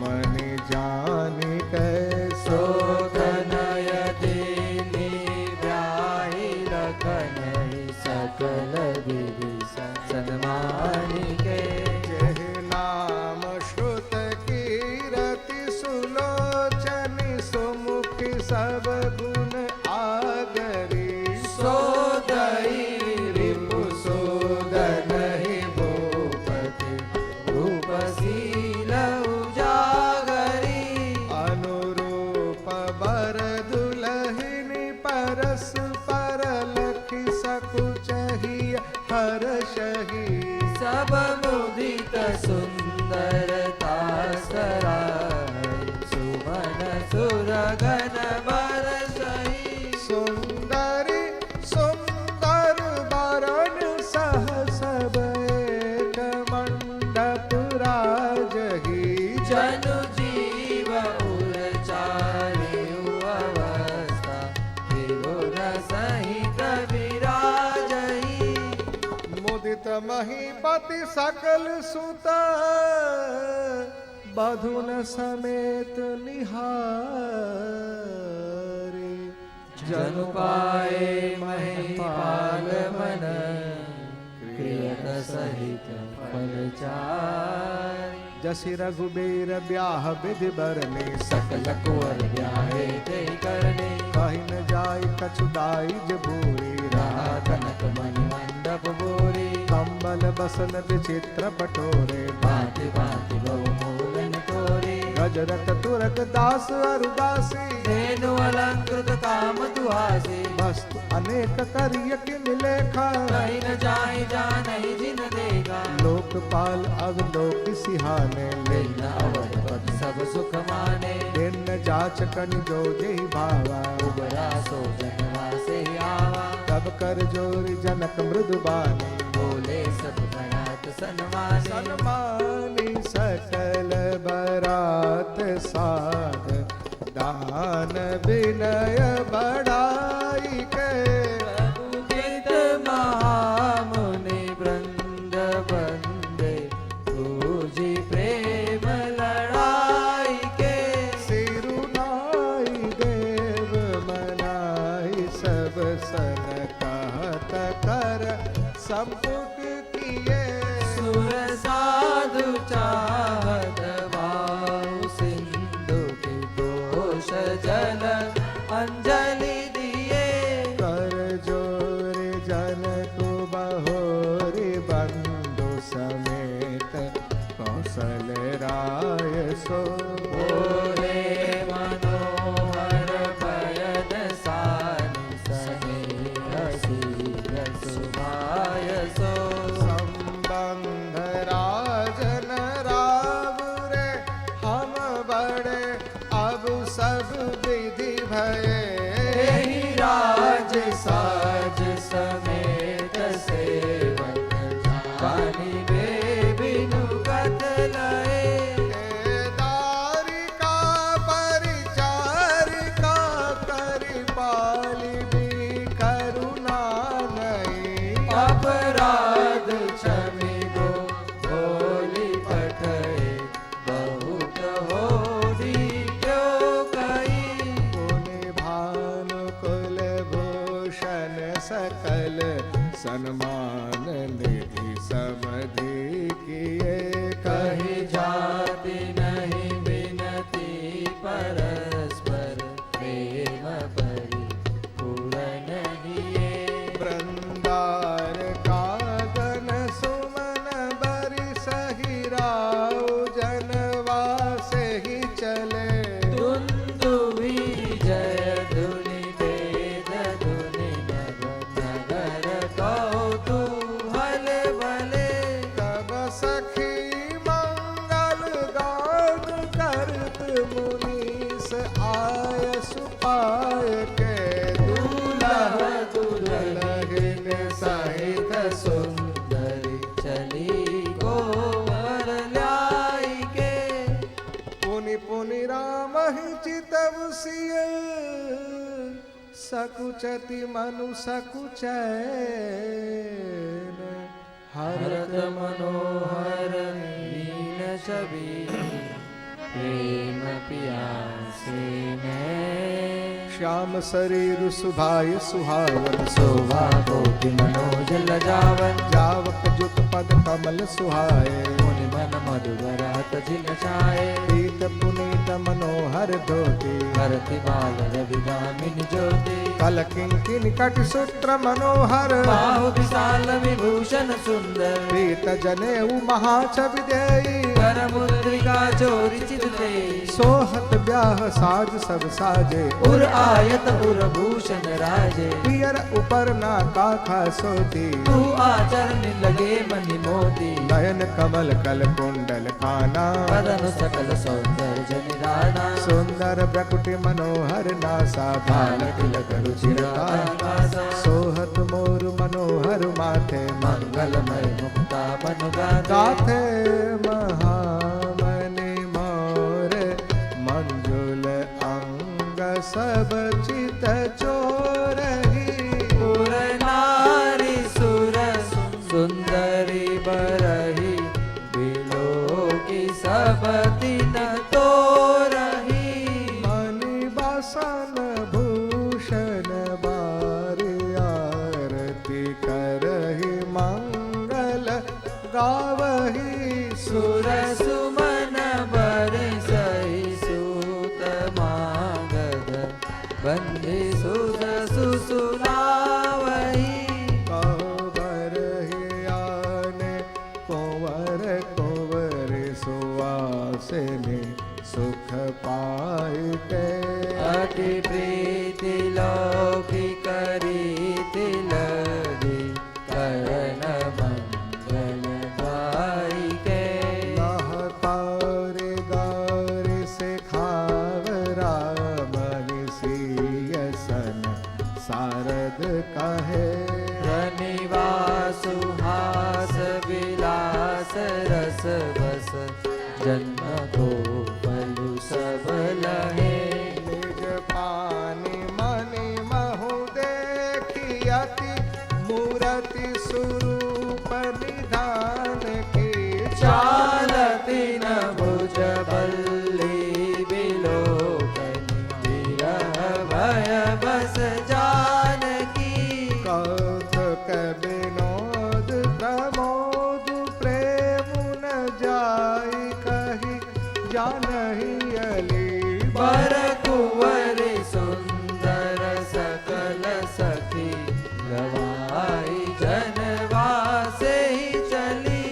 मन जान कैसो शोधनय दीनी ब्याहि लखनहि सकल विधि सन्मानि के जह नाम श्रुत कीरति सुलोचन सुमुख सब गुण आगरी सोदई रिपु सोदन हि भूपति रूपशील उजागरी अनुरूप वर दुलहिनी परस पर लखि सकुचहि हर्षहि सब मुदित सुंदरता सराय सुमन सुरगन बरसई सुंदरी सुंदर वरण सह सब एक मंडप राजहि जनु जीव उरचारे अवस्था विभुर सहित विराजई मुदित महीपति सकल सुत बधुन समेत निहारे जनु पाए महिपाल मन क्रियत सहित फल चारि जसि रघुबीर ब्याह विधि बरने सकल कुंवर ब्याहे ते करने कहि न जाय कछुदाई जबूरी रहा कनक मणि मंडप बोरी कंबल बसन विचित्र पटोरे भांति भांति बहु मूलन तोरे गजरत तुरक दास अरुदासी धेनु अलंकृत काम दुहासे वस्तु अनेक करिय किन लेखा कहीं न जाए जानहि जिन देगा लोकपाल अवलोक सिहाने लेन अवधपति सब सुख माने दिन जाच कनि जो जेहि भावा उबरा सो जनवा से आवा तब कर जोर जनक मृदु बानी बोले सब बरात सन्माने सन्मानी सकल बरात साध दान विनय बढ़ाई के रघुगीत महामुनि वृंद बंदे पूजी प्रेम लड़ाई के सिरुनाई देव मनाई सब सन कहत कर संपुट किए सुर साधु चाहत वाहु सिंधु के दोष जल अंजलि दिए कर जोर जन को बहोरी बंधु समेत कौशल राय सो बोले मनोहर भयन सानि सने हसी सुभाय सो संबंध राजन राव रे हम बड़े अब सब विधि भये तेहि राज साज समेत सेवक जानि बे बिनु कत लए सन्मान निधि समधि किए कही जाति नहीं बिनती परस्पर प्रेम परिपूर्ण हिए वृंदार कागन सुमन बरि सहिराउ जनवासे ही चले दुंदुभि जय धुनि वेद धुनि नभ नगर कौतूहल भले तब सखी मंगल गान करत मुनीस आय सुपाय के दुलह दुलहिन सहित सुंदरी चली गोवर लाई के पुनि पुनि राम ही चितव सिय सकुचति मनु सकुचैन हरत मनोहर लीन छवि प्रेम पियासे में श्याम शरीर सुभाय सुहावन शोभा कोटि मनोज लजावन जावक जुत पद कमल सुहाए मुनि मन मधुबर हत झिन छाए प्रीत पुनीत मनोहर धोती भरति बाल रविगामिनी ज्योति कल किंकिन कट सूत्र मनोहर बाहु विशाल विभूषण सुंदर प्रीत जनेऊ महाछवि देई कर मुद्रिका चोरी चितते सोहत ब्याह साज सब साजे उर आयत उर भूषण राजे पियर ऊपर ना काखा सोती तू आचरण लगे मनि मोती नयन कमल कल कुंडल काना बदन सकल सौंदर्य निराना सुंदर प्रकुटि मनोहर नासा भाल तिलक रुचिरता सोहत मोर मनोहर माथे मंगलमय मुक्ता बन गाथे महामणि मोर मंजुल अंग सब चित चोरही पुर नारी सुर सुंदरी बरही बिलो की सब दिन तो रही मणि बसन भूषण बारी आरती करहि मंगल गावही सुर सुमन बर सही सूत मागध बंदे सुध सुसुनावही कवरहि आने कुंवर कुंवर सुवासिनी सुख पाई के अति प्रीति लौकी करी तिलगी करण मंगल गाई के लहतारे गारे से खावरा सियसन सारद कहे धनिवासु हास विलास रस बस जन्म को पलु सब लहे निज पानी मणि महु देखी अति मूरति स्वरूप निधान की चालती न भुज बल्ली बिलोकनि विरह भय बस जानकी कौतुक विनोद प्रमोद प्रेम न जाई कही जानहि अली बर कुंवर सुंदर सकल सखी गवाई जनवासे ही चली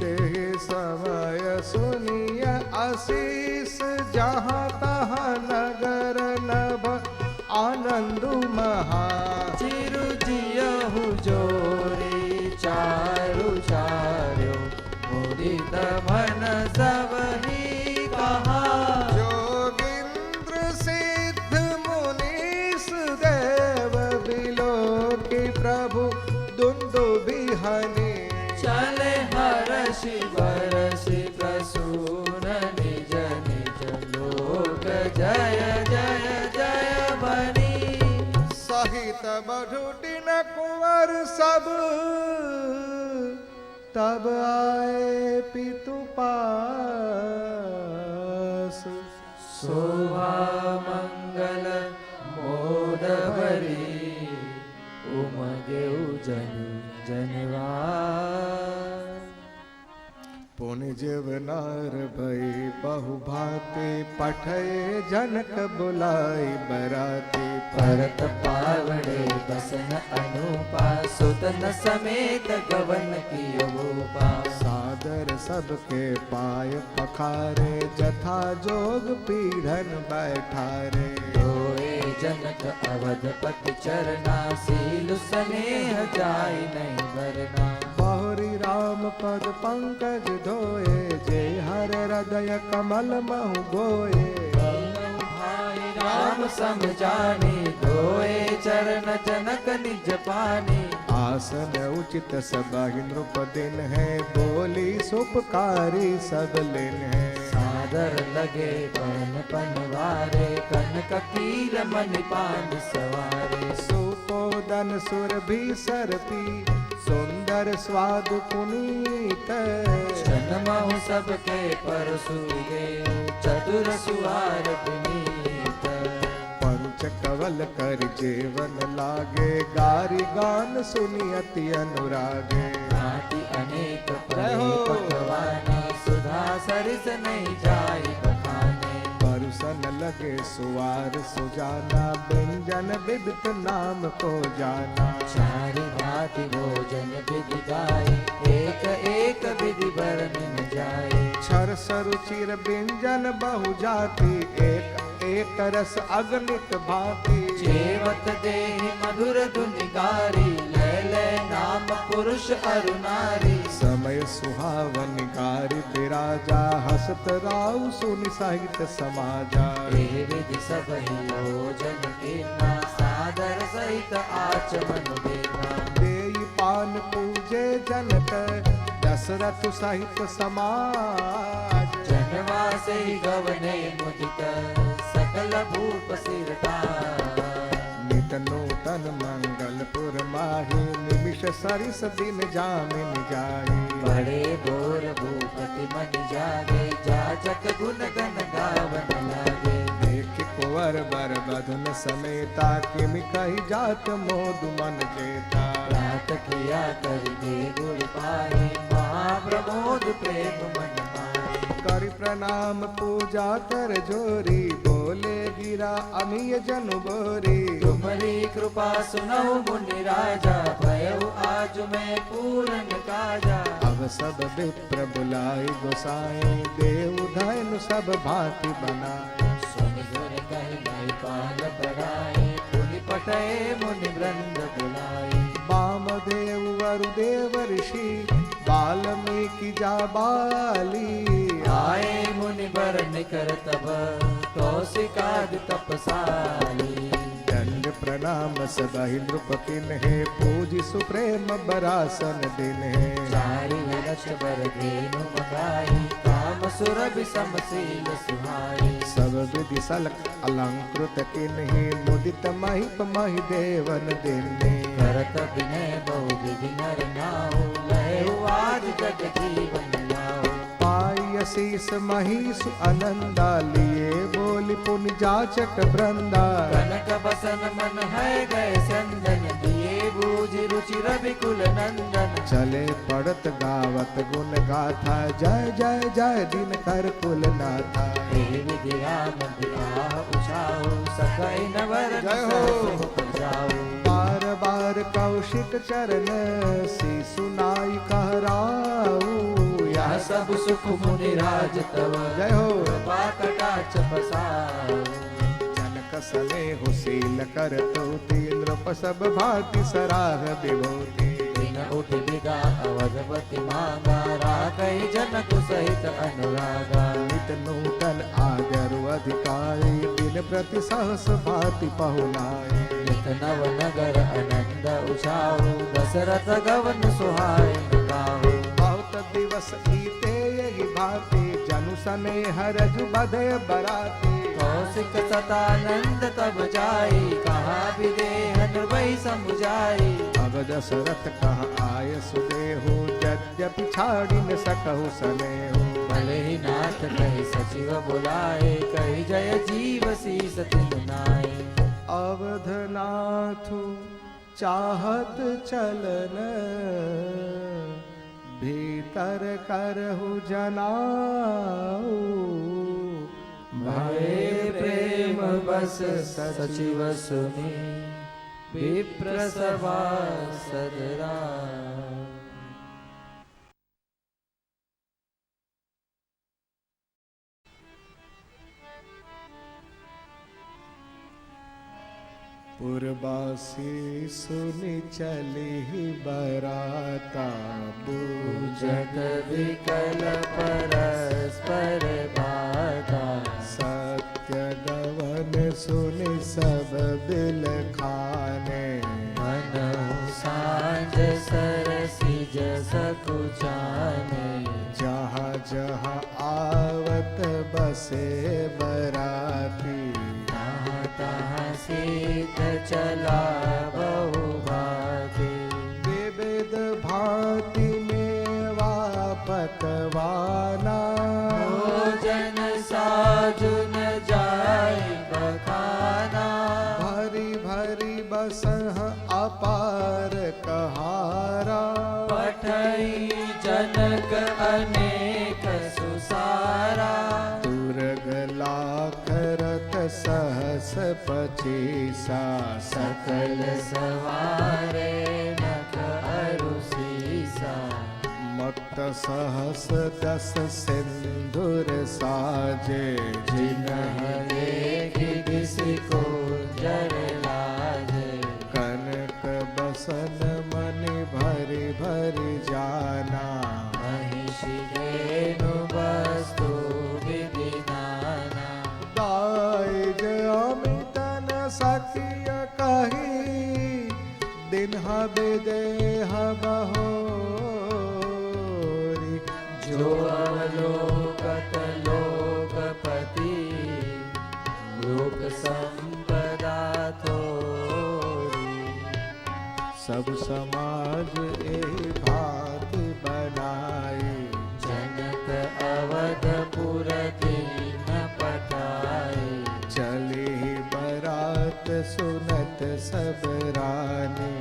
तेहि समय सुनिय आशीष जहाँ तहाँ नगर नभ आनंद महा चिरु जियहु जोरी चारु चार्यो मुदित मन सब ही कहा जोगिंद्र सिद्ध मुनीस देव बिलो की प्रभु दुंदुभि हनि चले हरषि बरषि प्रसून निज निज लोक जय जय जय बनी सहित मधुटिन कुंवर सब तब आए पितु पास शोभा मंगल मोद भरी उमगे जन जन नार भई बहु भांति पठे जनक बुलाई बराती भरत पावड़े बसन अनुपा सुतन समेत गवन कियो भूपा सादर सबके पाय पखारे जथा जोग पीढ़न बैठारे धोए जनक अवधपति चरना सील स्नेह जाय नहीं भरना बहुरी राम पद पंकज धोए जे हर हृदय कमल महु गोए भाई राम समझाने धोए चरण जनक निज पानी आसन उचित सबहि नृप दिन है बोली सुपकारी सब लिन है सादर लगे पन पनवारे कनक कीर मणि पान सवारे सुपोदन सुर भी सरपी सुंदर स्वाद पुनीत जन्महु सबके परसुगे चतुर सुवार विनीत पंच कवल कर जेवन लागे गारी गान सुनी अति अनुरागे भांति अनेक परे पकवाने सुधा सरिस नहीं जाय बखाने परुसन लगे सुवार सुजाना व्यंजन विविध नाम को जाना चारि भांति भोजन विधि गाय एक एक विधि बरन जाए छर सरुचिर व्यंजन बहु जाति एक एक रस अगणित भांति जेवत देहि मधुर धुनिकारी ले ले नाम पुरुष अरु नारी समय सुहावन गारी विराजा हसत राउ सुनि साहित समाजा ए विधि सब ही भोजन कीना सादर सहित आचमन देना देई पान पूजे जनक दशरथ सहित समाज जनवासे ही गवने मुदित सकल भूप सिरता नित नूतन मंगलपुर माही निमिष सरिस दिन जामिन जाही बड़े बोर भूपति मन जागे जाजक गुण गन गावन लागे देख कुंवर बर बधुन समेता किमि कही जात मोद मन जेता रात किया कर दे गुण पाए महाप्रमोद प्रेम मन मारे करि प्रणाम पूजा कर जोरी बोले गिरा अमीय जनु बोरी तुम्हारी कृपा सुनऊ मुनि राजा भयउ आज मैं पूरन काजा अब सब विप्र बुलाई गोसाई देव धनु सब भांति बनाए सुन सुर कहि मैं पाल बढ़ाए पुनि पटे मुनि वृंद बुलाए वामदेव वरुदेव ऋषि वाल्मीकि जाबाली आए मुनि बरन कर तब कौशिकादि तपसाली दंड प्रणाम सबहि नृप किन्हे पूजि सुप्रेम बरासन दिन है चारि लक्ष बर धेनु मगाई काम सुर विषम शील सुहाई सब विधि सलक अलंकृत किन्हे मुदित महिप महि देवन दिने करत विनय बहु विधि नर नाहु लहु आज जग जीवन लाहु पाई शीस महिष अनंदा लिए बोली पुनि जाचक वृंदा कनक बसन मन है गए संदन दिए बूझ रुचि रवि कुल नंदन चले पड़त गावत गुण गाथा जय जय जय दिन कर कुल नाथा हे विधि राम विवाह उछाओ सकई नवर जय हो। जाओ बार बार कौशिक चरण सी सुनाई कहराऊ यह सब सुख मुनि राज तव जय हो। कृपा कटाक्ष बसाओ जनक सने हुसील कर तो नृप सब भांति सराह विभूति दिन उठ बिगा अवधपति मांगा राखई जनक सहित अनुरागा नित नूतन आदर अधिकारी दिन प्रति सहस भांति पहुनाए नित नव नगर आनंद उछाओ दशरथ गवन सुहाय गाओ बहुत दिवस ईते यही भांति जनु सने हरजु बधे बराती कौशिक सतानंद तब जाई कहा विदेह निर्भय समुझाई अब दशरथ कहा आय सुदेहु यद्यपि छाड़ी न सकहु सनेहु भले ही नाथ कही सचिव बुलाए कही जय जीव शीस तिनाए अवधनाथु चाहत चलन भीतर करहु जनाऊ भये प्रेम बस सचिव सुनी विप्र सभा सदरा। पुरबासी सुनि चली बराता जग विकल परस्पर बाधा। सत्य गवन सुनि सब बिल खाने मनहु सांझ सरसिज सकुचाने। जहाँ जहाँ आवत बसे बराती तहाँ सीत चला बहु भांति। विविध भांति मेवा पकवाना भोजन साजु न जाय बखाना। भरी भरी बसह अपार कहारा पठई जनक अनेक सुसारा। दुर्ग लाख रथ सहस पचीसा सकल सवारे नख अरु सीसा। मत्त सहस दस सिंधुर साजे जिनह देखि दिसिको जर लाजे। कनक बसन मनि भरि भरि जाना महिषी धेनु वस्तु विधि नाना। दाइज अमितन सखिय कही दिन्ह विदेह बहोरी। जो अवलोकत लोकपति लोक संपदा थोरी। सब समाज एहि भांति बनाई जनक अवधपुर दीन पठाए। चली बरात सुनत सब रानी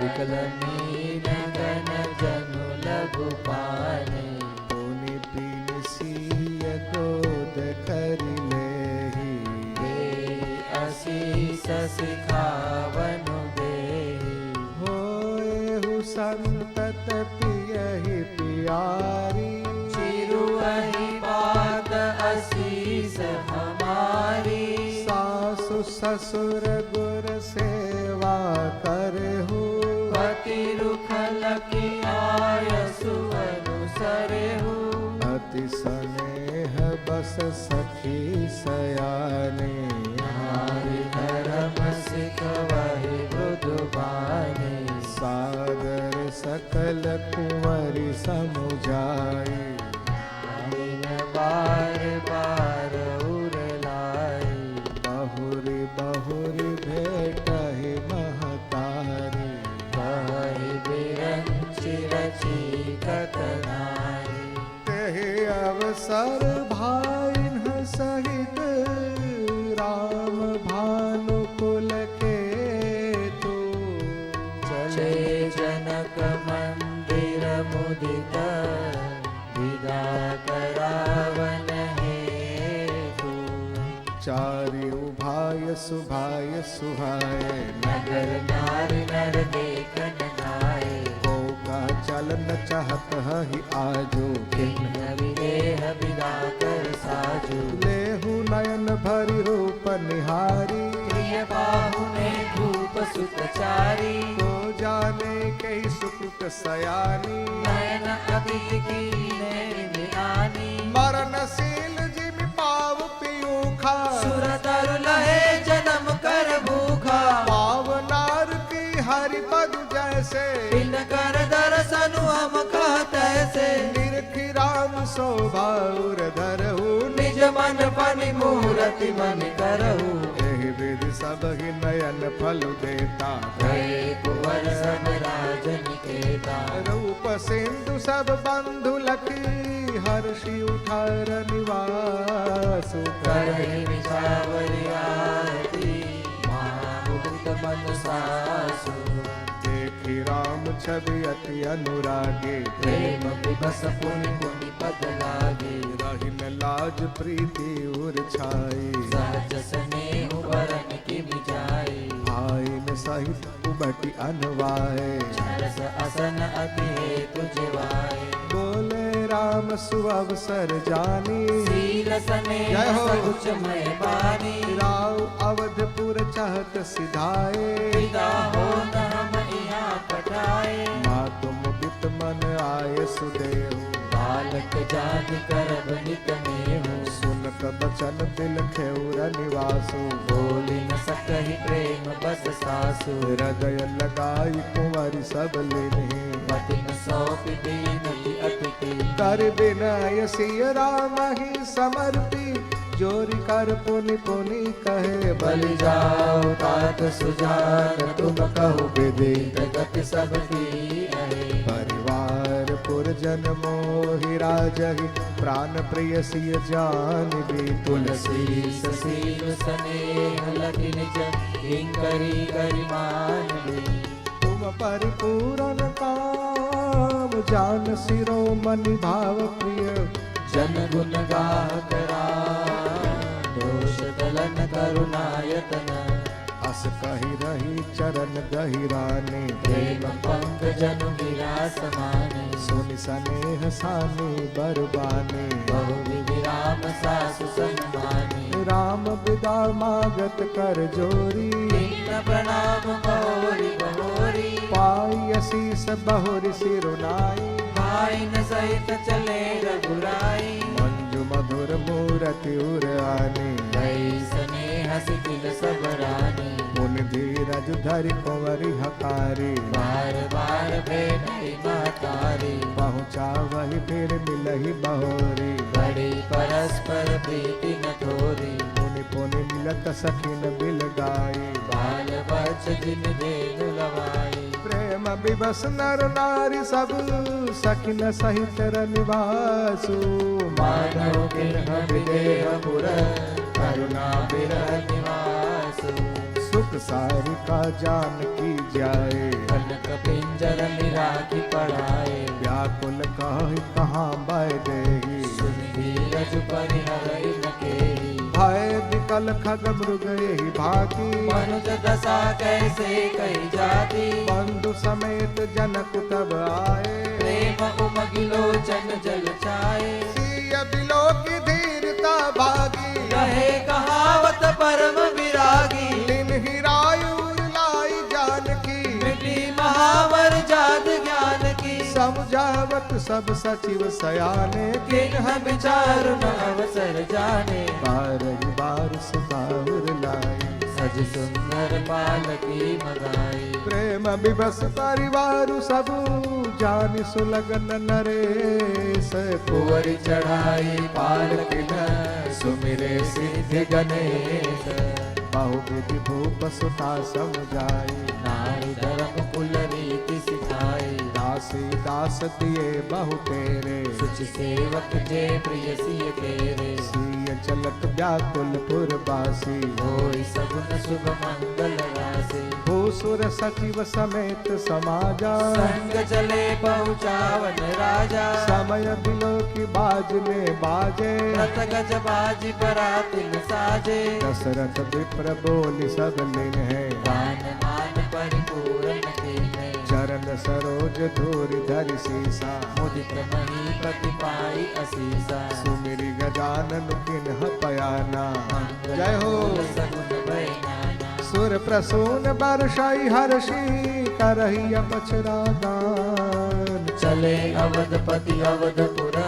विकल मीन गन जनु लघु पाने। पुनि पीन सिय गोद करि लेहि दे असीस सिखावनु देहि। होएहु संतत पियहि पियारी चिरुअहि बात असीस हमारी। सासु ससुर गुर सेवा करहु पति रुख लखि आयसु अनुसरेहु। अति स्नेह बस सखी सयाने नारी धर्म सिखवहि मृदु बानी। सादर सकल कुंवरी समुझाई दिन बार बार उरलाई। बहुरी बहुरी भेटहि महतारी कहि बिरंचि रची कतनारी। तेहि अवसर भाइन सहित राम भानु कुल के तू चले जनक मंदिर मुदित विदा करावन हेतु। चारि उभाय सुभाय सुहाय नगर नारी नर देखन नाये। को का चलन चाहत ही आजो किन्ह विदेह विदा कर साजु। लेहु नयन भरि रूप निहारी प्रिय बाहुने भूप सुतचारी। को जाने के सुकृत सयानी नयन अति कीने ध्यानी। मरणशील जिमि पाव पीयूखा सुर तरु लहे जन्म कर भूखा। पावनार की हरि पद जैसे बिन कर दर्शनु हम कहतैसे। निरखि राम शोभा उर धरहु निज मन पनि मूरति मन करहु। एहि विधि सब ही नयन फल देता गए कुंवर सब राजनिकेता। रूप सिंधु सब बंधु लखी हर्षि उठार निवास करहि निछावरि आरती। महामुकुट मन सासु। देखि राम छवि अति अनुरागे प्रेम विभस पुनि पुनि पद लागे रही न लाज प्रीति उर छाई सहज स्नेह वरन की मिजाई आइन सहित उबटी अनवाए रस असन अति हेतु जिवाए बोले राम सुअवसर जानी सील सने जय हो। सकुच मय बानी राव अवधपुर चाहत सिधाए विदा हो न हम यहाँ पठाए मातु मुदित मन आए सुदेव बालक जाति करब नित नेहु सुनत बचन दिल खेउर निवासु बोली न सकहि प्रेम बस सासु हृदय लगाई कुंवर सब लेने पति न सौंपि दीनति अति कीन कर विनय सिय राम ही समर्पी जोरी कर पुनि पुनि कहे बलि जाओ तात सुजान तुम कहो विधि जगत सब की रहे परिवार पुरजन मोहि राजहि प्राण प्रिय सिय जान भी तुलसी ससील स्नेह लखि निज किंकरी करिमान ली तुम परिपूरन काम जान शिरोमणि भाव प्रिय जन गुण गाहक दोष दलन करुणायतन अस कही रही चरण गहिराने प्रेम पंक जन विरास माने सुनि स्नेह सानी बरबाने बहु विधि राम सासु सन्माने राम बिदा मागत कर जोरी दीन प्रणाम बहोरी बहोरी पाई असीस बहुरी सिरुनाई भाई न सहित चले रघुराई मंजु मधुर मूरति उर आने भई स्नेह सितिल सब रानी मुनि धीरज धरि कुंवरी हकारी बार बार भेटई महतारी पहुँचा वही फिर मिलही बहोरी बड़ी परस्पर प्रीति न थोरी मुनि पुनि मिलत सखिन बिल गाई बाल बच जिन देनु लवाई प्रेम विवश नर नारी सब सखिन सहित निवासु मानव किन्ह विदेह पुर करुणा बिरह निवासु सुख सारिका जानकी जाए कनक पिंजर निराखी पढ़ाए व्याकुल कहि कहाँ बह देही सुन धीरज परिहरई न केही भय विकल खग मृग यही भागी मनुज दशा कैसे कही जाती बंधु समेत जनक तब आए प्रेम उमगी लोचन जल छाए सिय बिलो की धीरता भागी रहे कहावत परम विरागी लिन हिरायूर लाई जानकी मिटी महावर जात ज्ञान की समझावत सब सचिव सयाने किन्ह विचार न अवसर जाने बारही बार सुबाहुर लाई सज सुंदर पालकी मगाई प्रेम विवश परिवार सब जान सुलगन नरेश कुंवरी चढ़ाई पालकी न सुमिरे सिद्धि गणेश बहुविधि भूप सुता समझाई नारी धर्म कुल रीति सिखाई दासी दास दिए बहु तेरे सुच सेवक जे प्रिय सिय तेरे सिय चलत व्याकुल पुरवासी होई सगुन शुभ मंगल राशि भूसुर सचिव समेत समाजा संग चले पहुँचावन राजा समय बिलो की बाज में बाजे रथ गज बाजी परातिन साजे दशरथ विप्र बोली सब लिन है दान मान परिपूर्ण कीने चरण सरोज धूरि धरि सीसा मुदित मही पति पाई असीसा सुमिरि गजानन किन्ह पयाना मंगल जय हो। मूल सगुन भय नाना सुर प्रसून बरसाई हर्षि करही अपचरा दान चले अवधपति अवधपुर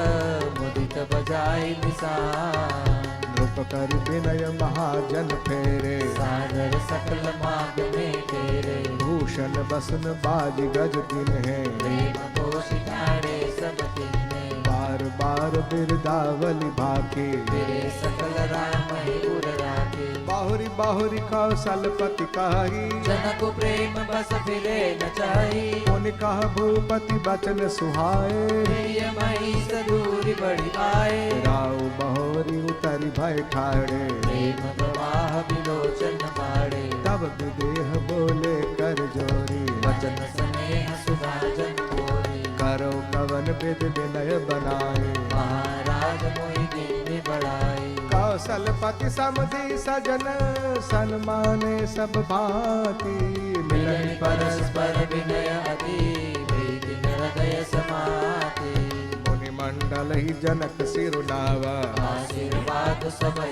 मुदित बजाई निशान नृप कर विनय महाजन फेरे सागर सकल मार्ग में तेरे भूषण बसन बाज गज दिन है प्रेम पोषिताड़े सब तिन्ने बार बार बिरदावली भाके तेरे सकल राम ही उर राखे बाहुरी बाहुरी कौशलपति कही जनक प्रेम बस फिरे न चाही मुनि कह भूपति बचन सुहाए प्रिय मही सदूरी बड़ी आए राव बहोरी उतरी भय ठाड़े प्रेम प्रवाह विलोचन बाड़े तब विदेह बोले कर जोरी वचन स्नेह सुधा वेद विनय बनाए। महाराज मोहि दीन बढ़ाई। कौशलपति समधि सजन सन्माने सब भांति। मिलन परस्पर विनय अति प्रीति हृदय समाति। मुनि मंडल ही जनक सिरुलावा आशीर्वाद सब